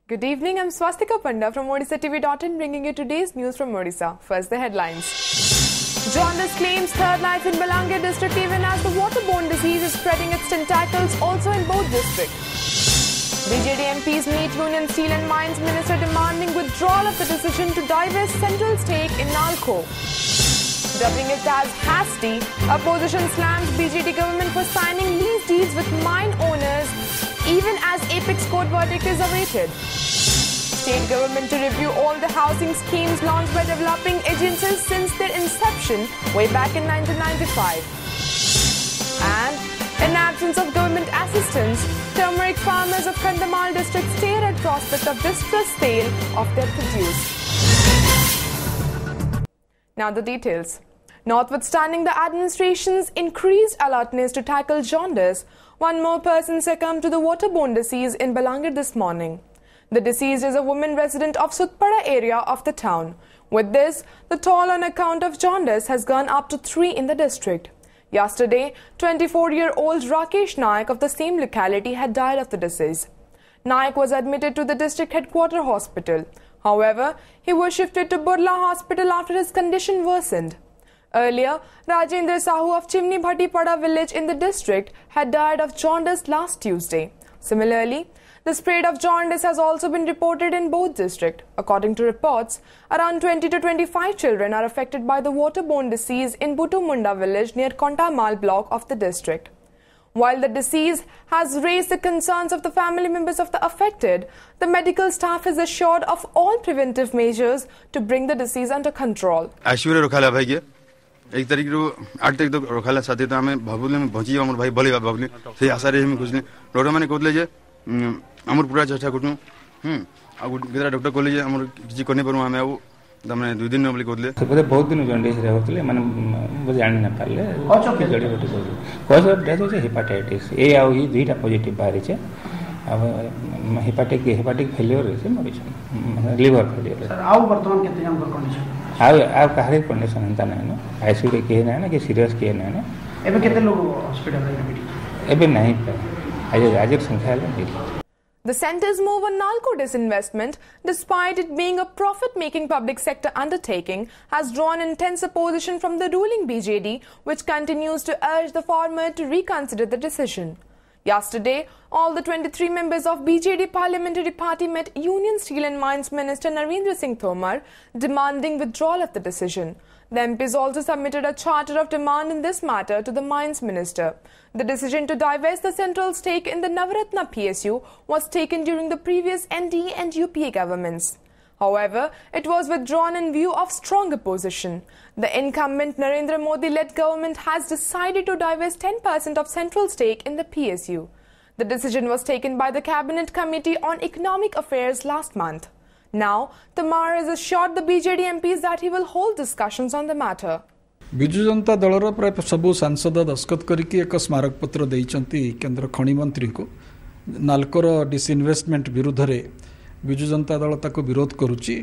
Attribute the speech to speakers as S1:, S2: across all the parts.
S1: Good evening, I'm Swastika Panda from OdishaTV.in bringing you today's news from Odisha. First, the headlines. Jaundice claims third life in Balangir district even as the waterborne disease is spreading its tentacles also in both districts. BJD MPs meet Union Steel and Mines Minister demanding withdrawal of the decision to divest central stake in Nalco. Dubbing it as hasty, opposition slams BJD government for signing lease deeds with mine owners even as Apex court verdict is awaited. State government to review all the housing schemes launched by developing agencies since their inception way back in 1995. And in absence of government assistance, turmeric farmers of Kandhamal district stare at prospect of distressed sale of their produce. Now the details. Notwithstanding the administration's increased alertness to tackle jaundice, one more person succumbed to the waterborne disease in Balangir this morning. The deceased is a woman resident of Sutpada area of the town. With this, the toll on account of jaundice has gone up to 3 in the district. Yesterday, 24-year-old Rakesh Naik of the same locality had died of the disease. Naik was admitted to the district headquarters hospital. However, he was shifted to Burla hospital after his condition worsened. Earlier, Rajendra Sahu of Chimni Bhattipada village in the district had died of jaundice last Tuesday. Similarly, the spread of jaundice has also been reported in both districts. According to reports, around 20 to 25 children are affected by the waterborne disease in Butumunda village near Kontamal block of the district. While the disease has raised the concerns of the family members of the affected, the medical staff is assured of all preventive measures to bring the disease under control.
S2: एक तारीख रो 8 तारीख तक रखाला साथे त हमें भाबुले में भजी हमर भाई बलेगा भाबुले से आशा रे हम खुजने डॉक्टर माने कहले जे हमर पूरा चेष्टा करनु आ गेदरा डॉक्टर कहले जे हमर किछि करने परु हमें आउ तमने 2 दिन बोली कहले
S3: से बहुत दिन जॉन्डिस रे होतले माने बुझ जानि न पाले के जड़ी बटी कोइ सब डेथ होचे हेपाटाइटिस ए आउ ई दुईटा पॉजिटिव बाहरी छे अब हेपाटिक फेलियर रे मरिछ लिवर फेलियर सर आउ वर्तमान केते जन को कंडीशन आ काहे कंडीशन हंता नै न आईसीयू रे के नै न कि सीरियस के नै न एबे केते लोग हॉस्पिटल रे एडमिट एबे नहीं आज संख्या है.
S1: The centre's move on Nalco disinvestment, despite it being a profit-making public sector undertaking, has drawn intense opposition from the ruling BJD, which continues to urge the former to reconsider the decision. Yesterday, all the 23 members of BJD Parliamentary Party met Union Steel and Mines Minister Narendra Singh Tomar, demanding withdrawal of the decision. The MPs also submitted a charter of demand in this matter to the Mines Minister. The decision to divest the central stake in the Navaratna PSU was taken during the previous NDA and UPA governments. However, it was withdrawn in view of strong opposition. The incumbent Narendra Modi-led government has decided to divest 10% of central stake in the PSU. The decision was taken by the Cabinet Committee on Economic Affairs last month. Now, Tomar has assured the BJD MPs that he will hold discussions on the matter.
S4: Biju Janata दलर प्राय सबू सांसद दस्खत करके एक स्मारक पत्र देइचंती केंद्र खनि मंत्री को नाल्कोर डिसइन्वेस्टमेंट विरुद्ध रे विजु जनता दल ताको विरोध करुची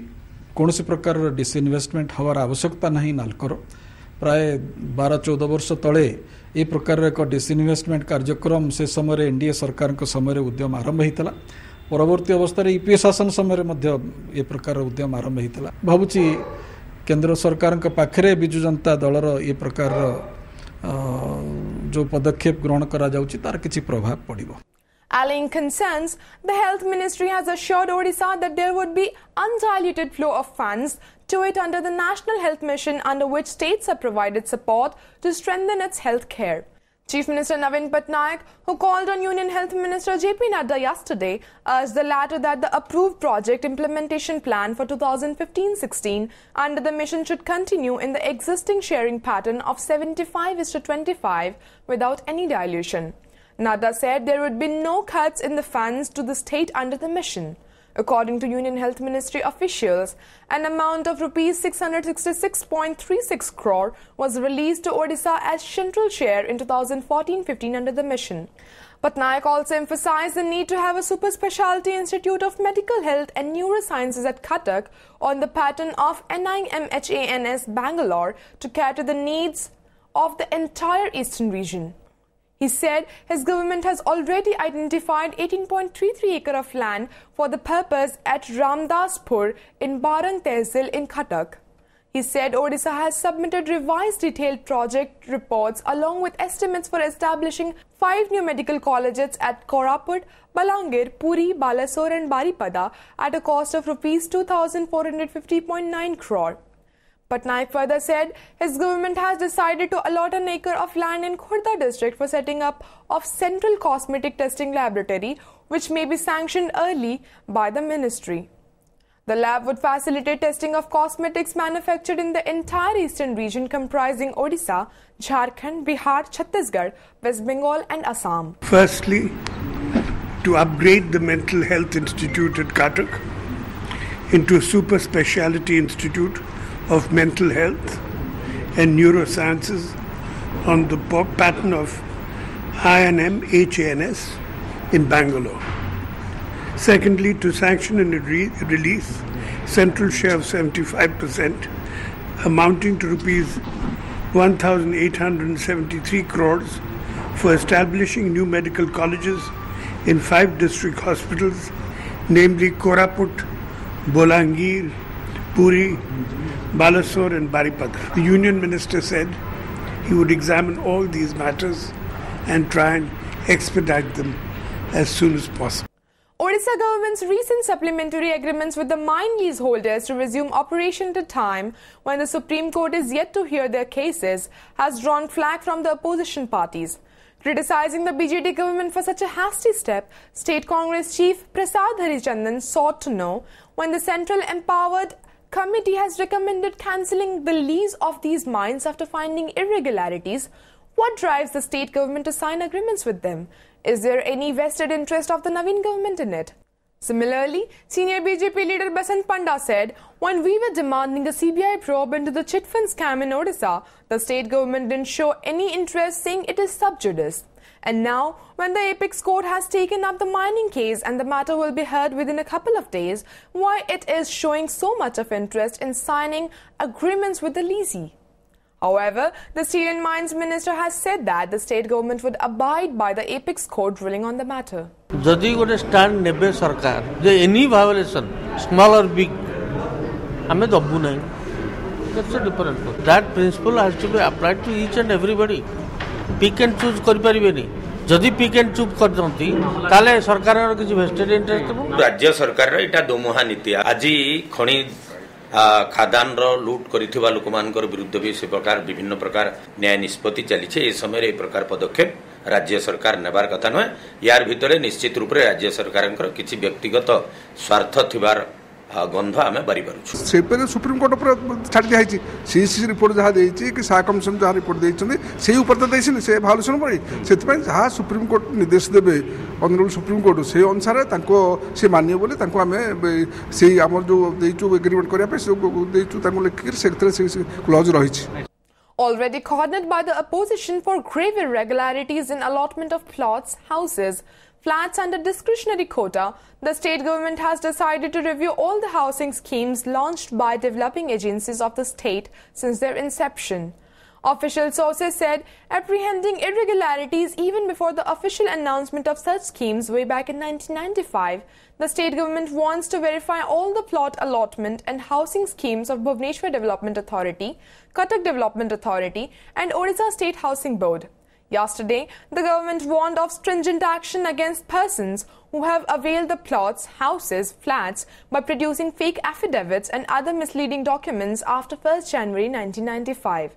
S4: कोनोसी प्रकार डिसइन्वेस्टमेंट हवार आवश्यकता नहीं नाल्कोर प्राय 12-14 वर्ष तले ए प्रकार एक डिसइन्वेस्टमेंट कार्यक्रम से समय एनडीए सरकार को समय उद्यम आरंभ होता परवर्ती अवस्था यूपीए शासन समय ए प्रकार उद्यम आरंभ होता भावुची केंद्र सरकार के पाखरे विजु जनता दलर ए प्रकार जो पदक्षेप ग्रहण करा जाउची तार किछि प्रभाव पड़िबो.
S1: Allaying concerns, the Health Ministry has assured Odisha that there would be undiluted flow of funds to it under the National Health Mission, under which states have provided support to strengthen its health care. Chief Minister Navin Patnaik, who called on Union Health Minister JP Nadda yesterday, urged the latter that the approved project implementation plan for 2015-16 under the mission should continue in the existing sharing pattern of 75:25 without any dilution. Nadda said there would be no cuts in the funds to the state under the mission. According to Union Health Ministry officials, an amount of rupees 666.36 crore was released to Odisha as central share in 2014-15 under the mission. Patnaik also emphasized the need to have a super specialty institute of medical health and neurosciences at Cuttack on the pattern of NIMHANS Bangalore to cater the needs of the entire eastern region. He said his government has already identified 18.33 acres of land for the purpose at Ramdaspur in Barang Tehsil in Cuttack. He said Odisha has submitted revised detailed project reports along with estimates for establishing 5 new medical colleges at Koraput, Balangir, Puri, Balasore and Baripada at a cost of Rs 2,450.9 crore. Patnaik further said his government has decided to allot an acre of land in Khurda district for setting up of Central Cosmetic Testing Laboratory, which may be sanctioned early by the ministry. The lab would facilitate testing of cosmetics manufactured in the entire eastern region comprising Odisha, Jharkhand, Bihar, Chhattisgarh, West Bengal and Assam.
S5: Firstly, to upgrade the Mental Health Institute at Cuttack into a super speciality institute of mental health and neurosciences on the pattern of INM HNS in Bangalore. Secondly, to sanction and release central share of 75% amounting to Rs 1,873 crores for establishing new medical colleges in 5 district hospitals, namely Koraput, Bolangir, Puri, Balasore and Baripada. The Union Minister said he would examine all these matters and try and expedite them as soon as possible.
S1: Odisha government's recent supplementary agreements with the mine leaseholders to resume operation at a time when the Supreme Court is yet to hear their cases has drawn flack from the opposition parties. Criticizing the BJD government for such a hasty step, State Congress Chief Prasad Harichandan sought to know when the Central Empowered Committee has recommended cancelling the lease of these mines after finding irregularities, what drives the state government to sign agreements with them? Is there any vested interest of the Naveen government in it? Similarly, senior BJP leader Basant Panda said, when we were demanding a CBI probe into the chit fund scam in Odisha, the state government didn't show any interest, saying it is sub judice. And now, when the apex court has taken up the mining case and the matter will be heard within a couple of days, why it is showing so much of interest in signing agreements with the leasee? However, the Steel and Mines Minister has said that the state government would abide by the apex court ruling on the matter.
S6: Jodi gote stand nebe sarkar, je any violation, small or big, hame dabbu nahi. That's a different thing. That principle has to be applied to each and everybody. Pick and choose kari paribeni. Jodi pick and choose kar janti, tale sarkar ro kiछि vested interest thabo.
S7: राज्य सरकार रो इटा दोमुहा नीति आजि खणी खादान लुट करिथिबा लोकमानकर विरुद्ध भी से प्रकार विभिन्न प्रकार न्याय निष्पत्ति चली ए समय ए प्रकार पदक्षेप राज्य सरकार नेबार कथा नय यार भितरे निश्चित रूप रे राज्य सरकारंकर किछि व्यक्तिगत स्वार्थ थिबार गंध आमे बारी पारुछु
S8: सेपरे सुप्रीम कोर्ट पर छाड़ दिया है सीसी रिपोर्ट जहाँ देछि कि सा कमिशन जहाँ रिपोर्ट देछन सेही ऊपर तो देछन से भालुसन पड़ी सेति जहाँ सुप्रीम कोर्ट निर्देश देबे ऑनरेबल सुप्रीम कोर्ट से अनुसार तांको से मानियो बोले तांको आमे से हमर जो देछु एग्रीमेंट करिया पे से देछु तांको लेखिर से क्लॉज रहिछि.
S1: Already cornered by the opposition for grave irregularities in allotment of plots, houses, flats under discretionary quota, the state government has decided to review all the housing schemes launched by developing agencies of the state since their inception. Official sources said, apprehending irregularities even before the official announcement of such schemes way back in 1995, the state government wants to verify all the plot allotment and housing schemes of Bhubaneswar Development Authority, Cuttack Development Authority and Odisha State Housing Board. Yesterday, the government warned of stringent action against persons who have availed the plots, houses, flats by producing fake affidavits and other misleading documents after 1st January 1995.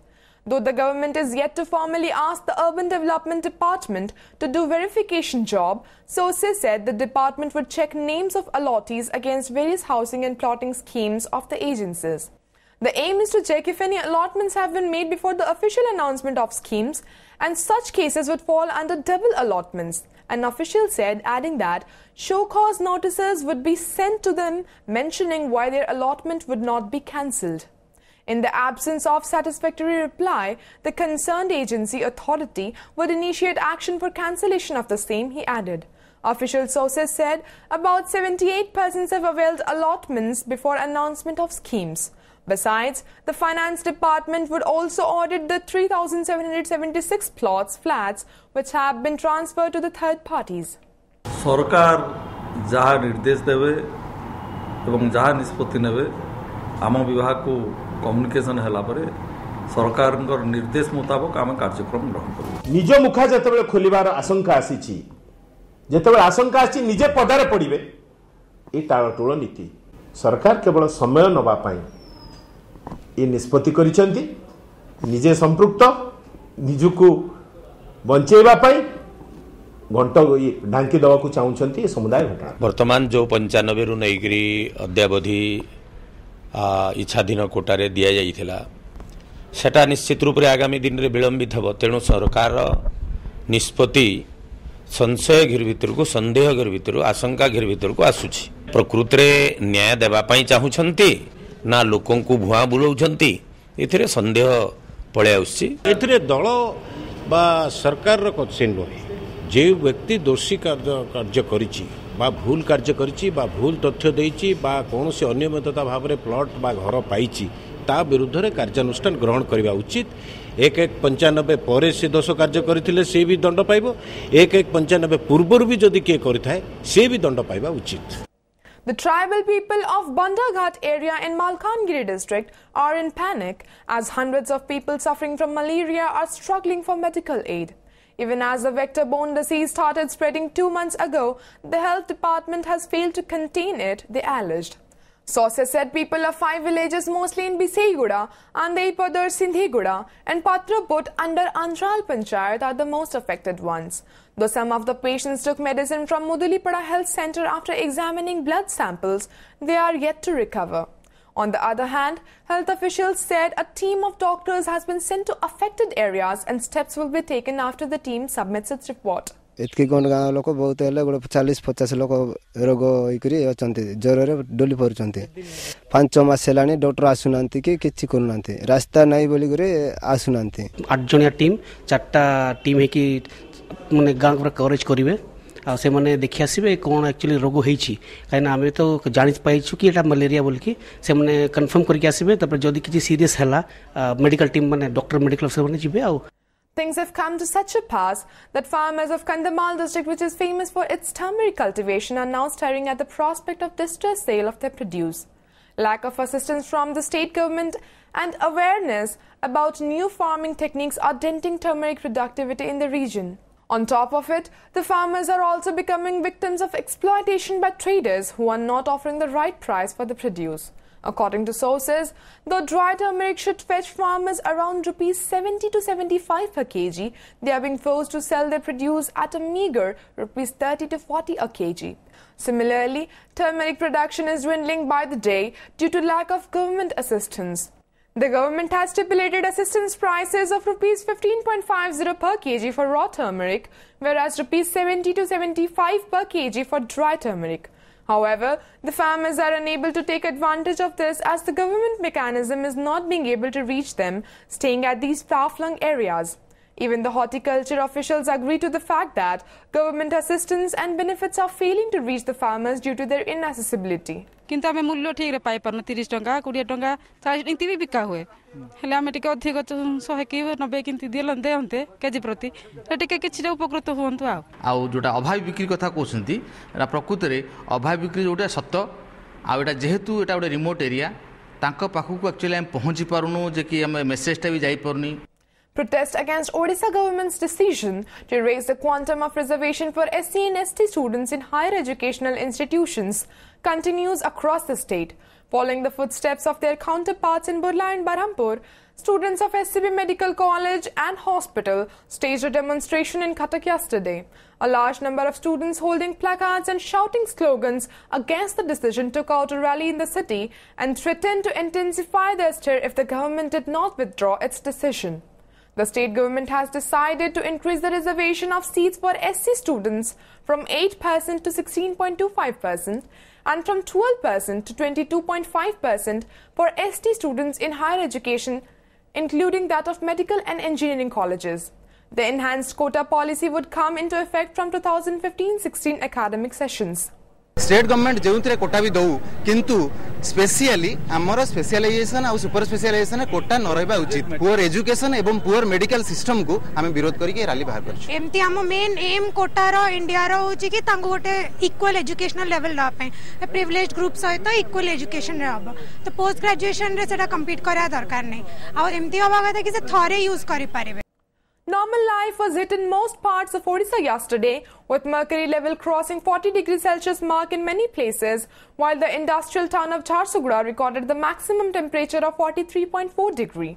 S1: Though the government is yet to formally ask the Urban Development Department to do verification job, sources said the department would check names of allottees against various housing and plotting schemes of the agencies. The aim is to check if any allotments have been made before the official announcement of schemes, and such cases would fall under double allotments. An official said, adding that show cause notices would be sent to them mentioning why their allotment would not be cancelled. In the absence of satisfactory reply, the concerned agency authority would initiate action for cancellation of the same, he added. Official sources said about 78 persons have availed allotments before announcement of schemes. Besides, the Finance Department would also audit the 3,776 flats which have been transferred to the third parties.
S9: सरकार जहाँ निर्देश देवे एवं जहाँ निष्पत्ति नेबे आम विभाग को कम्युनिकेशन है सरकार निर्देश मुताबक आम कार्यक्रम ग्रहण कर
S10: निज मुखा जिते खोलार आशंका आसी जिते आशंका आसी निजे पदारे पड़े ये टालटोल नीति सरकार केवल समय नवापाई ये निष्पत्ति करिसेंती निजे संपृक्त निजको बंचेवाई घंट ढांकी देवा चाहते समुदाय घटना
S7: वर्तमान जो 95 रु नहींकरी अद्यावधि इच्छाधीन कोटारे दि जाइथिला सेटा निश्चित रूप से आगामी दिन में विलंबित हम तेणु सरकार निष्पत्ति संशय घेर भितर को संदेह घेर भितर आशंका घेर भितर को आसुछि प्रकृति में न्याय देवाई चाहूँगी ना लोकों को भुआ बुलाउछंती एथिरे संदेह पळे आउछि
S11: एथिरे दल बा सरकार रो क्वेश्चन रहे जे व्यक्ति दोषी कार्य करिछि बा भूल कार्य करिछि बा भूल तथ्य देइछि बा कोनोसी अनियमितता भाव में प्लॉट बा घर पाइछि ता विरुद्ध रे कार्यानुष्ठान ग्रहण करबा उचित 1-1-95 पर से दोष कार्य करथिले से भी दंड पाइबो 1-1-95 पूर्व भी जदि के करिथाय से भी दंड पाइबा उचित.
S1: The tribal people of Bandaghat area in Malkangiri district are in panic as hundreds of people suffering from malaria are struggling for medical aid. Even as the vector-borne disease started spreading 2 months ago, the health department has failed to contain it, they alleged. Sources said people of 5 villages, mostly in Bisaiguda, Andeipadar, Sindhiguda and Patraput under Andral Panchayat are the most affected ones. Though some of the patients took medicine from Mudulipada Health Centre after examining blood samples, they are yet to recover. On the other hand, health officials said a team of doctors has been sent to affected areas and steps will be taken after the team submits its report.
S12: इतकी कोन गाँव लोक बहुत है 40-50 लोक रोग होइकरी अछंती ज्वर रे डोली पड़छंती 5 मास हेलानी डॉक्टर आसुनांती कि किछि करूनांती रास्ता नाही बोली करे आसुनांती
S13: 8 जणिया टीम 4टा टीम है कि माने गाँव पर कवरेज करिवे आ से माने देखि आसीबे कोन एक्चुअली रोग होईछि काइना आमे तो जानि पाइछु कि एटा मलेरिया बोल कि से माने कंफर्म करके आसीबे तब जदी किछि सीरियस हला मेडिकल टीम माने डॉक्टर मेडिकल अफसर माने जिबे आ.
S1: Things have come to such a pass that farmers of Kandhamal district, which is famous for its turmeric cultivation, are now staring at the prospect of distressed sale of their produce. Lack of assistance from the state government and awareness about new farming techniques are denting turmeric productivity in the region. On top of it, the farmers are also becoming victims of exploitation by traders who are not offering the right price for the produce. According to sources, though dry turmeric should fetch farmers around rupees 70 to 75 per kg, they are being forced to sell their produce at a meager rupees 30 to 40 a kg. Similarly, turmeric production is dwindling by the day due to lack of government assistance. The government has stipulated assistance prices of rupees 15.50 per kg for raw turmeric, whereas rupees 70 to 75 per kg for dry turmeric. However, the farmers are unable to take advantage of this as the government mechanism is not being able to reach them, staying at these far-flung areas. Even the horticulture officials agree to the fact that government assistance and benefits are failing to reach the farmers due to their inaccessibility.
S14: किंतु आमे मूल्य ठीक रे पाई परन 30 टंका 20 टंका 40 टंका भी बिका हुए हेले आमे टिके अधिक 100 की 90 किंतु दिलन देहंते केजी प्रति टिके किछि उपकृत होंतु आ
S15: जोटा अभाव बिक्री कथा कहउसंती एरा प्रकृति रे अभाव बिक्री जोटा सत्य आ एटा जेहेतु एटा गोटे रिमोट एरिया तांको पाखु एक्चुअली हम पहुंची पारुनु जे कि हम मेसेजटा भी जाई परनी.
S1: Protest against Odisha government's decision to raise the quantum of reservation for SC and ST students in higher educational institutions continues across the state. Following the footsteps of their counterparts in Burla and Berhampur, students of SCB Medical College and Hospital staged a demonstration in Cuttack yesterday. A large number of students holding placards and shouting slogans against the decision took out a rally in the city and threatened to intensify their stir if the government did not withdraw its decision. The state government has decided to increase the reservation of seats for SC students from 8% to 16.25% and from 12% to 22.5% for ST students in higher education, including that of medical and engineering colleges. The enhanced quota policy would come into effect from 2015-16 academic sessions.
S16: State government जो कोटा भी दऊ किंतु specially आमर specialisation और super specialisation Kota न रहा उचित poor education एवं पुअर मेडिकल सिस्टम को आम विरोध करके रैली बाहर कर
S17: एमती आम मेन एम कोटार इंडिया होची कि तांको गोटे इक्वल एजुकेशनल लेवल दे प्रिविलेज ग्रुप सहित इक्वल एजुकेशन हम तो पोस्ट ग्रेजुएशन रे सेटा कंपीट करा दरकार नहीं और एमती हवा कथा कि से थरे यूज करि पारिबे.
S1: Normal life was hit in most parts of Odisha yesterday, with mercury level crossing 40 degrees Celsius mark in many places, while the industrial town of Jharsuguda recorded the maximum temperature of 43.4 degree.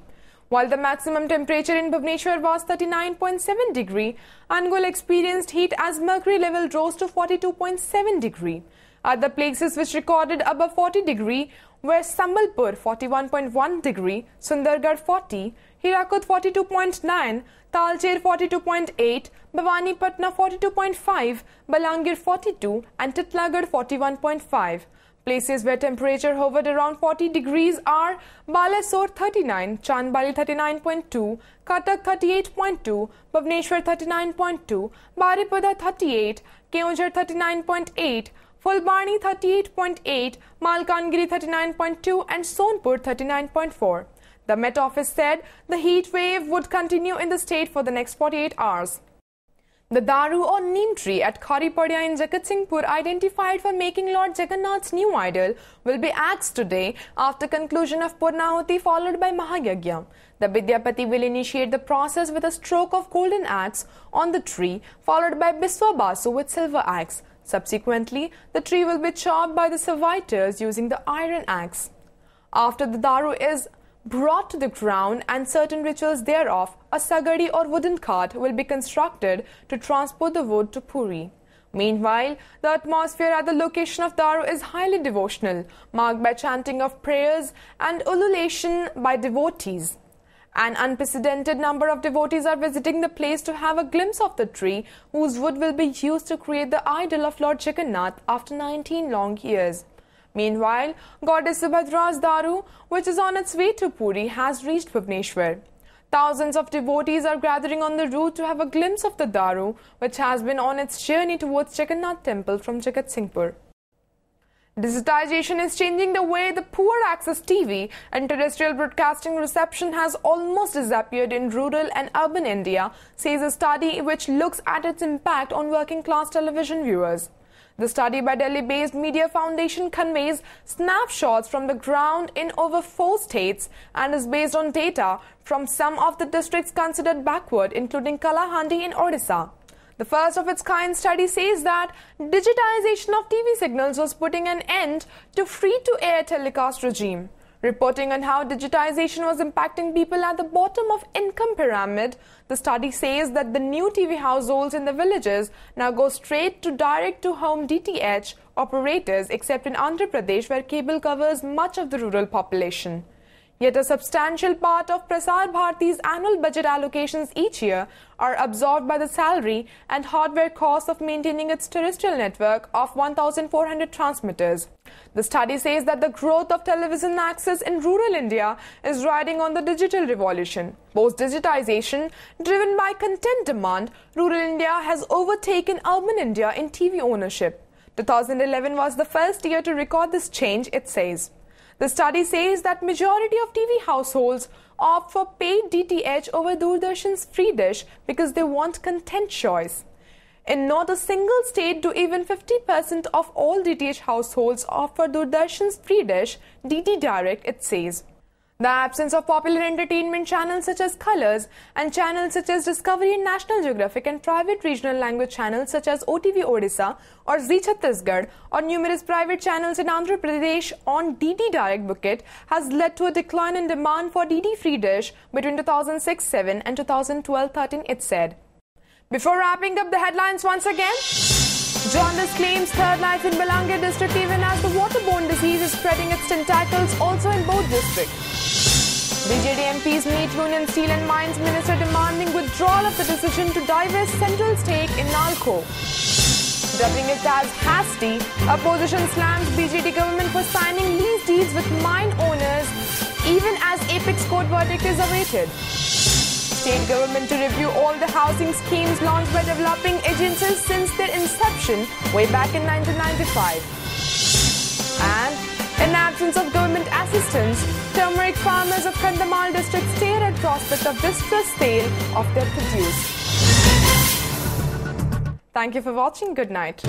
S1: While the maximum temperature in Bhubaneswar was 39.7 degree, Angul experienced heat as mercury level rose to 42.7 degree. Other places which recorded above 40 degree were Sambalpur 41.1 degree, Sundargarh 40, Hirakud 42.9, Talcher 42.8, Bhavanipatna 42.5, Balangir 42 and Titlagarh 41.5. Places where temperature hovered around 40 degrees are Balasore 39, Chandbali 39.2, Cuttack 38.2, Bhubaneswar 39.2, Baripada 38, Keonjhar 39.8, Fulbani 38.8, Malkangiri 39.2 and Sonpur 39.4. The Met Office said the heat wave would continue in the state for the next 48 hours. The Daru or Neem tree at Kharipadia in Jagatsinghpur, identified for making Lord Jagannath's new idol, will be axed today after conclusion of Purnahuti followed by Mahayagya. The Vidyapati will initiate the process with a stroke of golden axe on the tree, followed by Biswa Basu with silver axe. Subsequently, the tree will be chopped by the servitors using the iron axe. After the Daru is brought to the ground and certain rituals thereof, a sagadi or wooden cart will be constructed to transport the wood to Puri. Meanwhile, the atmosphere at the location of Daru is highly devotional, marked by chanting of prayers and ululation by devotees. An unprecedented number of devotees are visiting the place to have a glimpse of the tree, whose wood will be used to create the idol of Lord Jagannath after 19 long years. Meanwhile, Goddess Subhadra's Daru, which is on its way to Puri, has reached Bhubaneswar. Thousands of devotees are gathering on the route to have a glimpse of the Daru, which has been on its journey towards Jagannath Temple from Jagatsinghpur. Digitization is changing the way the poor access TV and terrestrial broadcasting reception has almost disappeared in rural and urban India, says a study which looks at its impact on working class television viewers. The study by Delhi-based Media Foundation conveys snapshots from the ground in over 4 states and is based on data from some of the districts considered backward, including Kalahandi in Odisha. The first of its kind study says that digitization of TV signals was putting an end to free-to-air telecast regime. Reporting on how digitization was impacting people at the bottom of income pyramid, the study says that the new TV households in the villages now go straight to direct-to-home DTH operators, except in Andhra Pradesh, where cable covers much of the rural population. Yet a substantial part of Prasar Bharati's annual budget allocations each year are absorbed by the salary and hardware costs of maintaining its terrestrial network of 1,400 transmitters. The study says that the growth of television access in rural India is riding on the digital revolution. Post-digitization, driven by content demand, rural India has overtaken urban India in TV ownership. 2011 was the first year to record this change, it says. The study says that majority of TV households opt for paid DTH over Doordarshan's free dish because they want content choice. In not a single state do even 50% of all DTH households opt for Doordarshan's free dish, DD Direct, it says. The absence of popular entertainment channels such as Colors and channels such as Discovery and National Geographic and private regional language channels such as OTV Odisha or Zee Chhattisgarh or numerous private channels in Andhra Pradesh on DD Direct bucket has led to a decline in demand for DD Free Dish between 2006-07 and 2012-13, it said. Before wrapping up the headlines once again, jaundice claims third life in Balangir district even as the waterborne disease is spreading its tentacles also in both districts. BJD MPs meet Union Steel and Mines Minister demanding withdrawal of the decision to divest central stake in Nalco. Dubbing it as hasty, opposition slams BJD government for signing lease deeds with mine owners even as Apex court verdict is awaited. State government to review all the housing schemes launched by developing agencies since their inception way back in 1995. And in absence of government assistance, turmeric farmers of Kandhamal district stare at prospect of distressed sale of their produce. Thank you for watching. Good night.